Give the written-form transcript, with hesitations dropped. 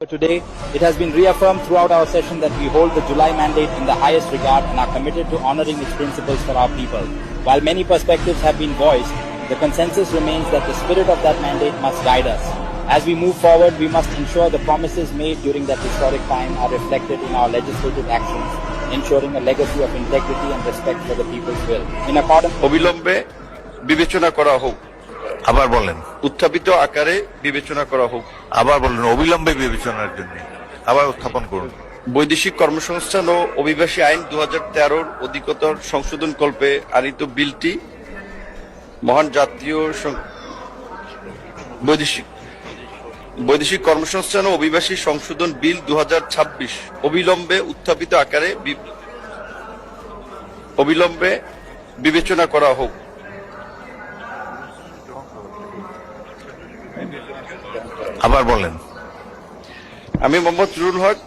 Today, it has been reaffirmed throughout our session that we hold the July mandate in the highest regard and are committed to honoring its principles for our people. While many perspectives have been voiced, the consensus remains that the spirit of that mandate must guide us. As we move forward, we must ensure the promises made during that historic time are reflected in our legislative actions, ensuring a legacy of integrity and respect for the people's will. In accordance, অবিলম্বে বিবেচনা করা হোক। আবার বলেন, উত্থাপিত আকারে বিবেচনা করা হোক। আবার বলেন, অবিলম্বে বিবেচনার জন্য আবার উত্থাপন করুন। বৈদেশিক কর্মসংস্থান ও অভিবাসী আইন 2013 অধিকতর সংশোধন কল্পে আনিত বিলটি মহান জাতীয় বৈদেশিক কর্মসংস্থান ও অভিবাসী সংশোধন বিল 2026 অবিলম্বে উত্থাপিত আকারে অবিলম্বে বিবেচনা করা হোক। আবার বলেন। আমি মোহাম্মদ রুহুল হক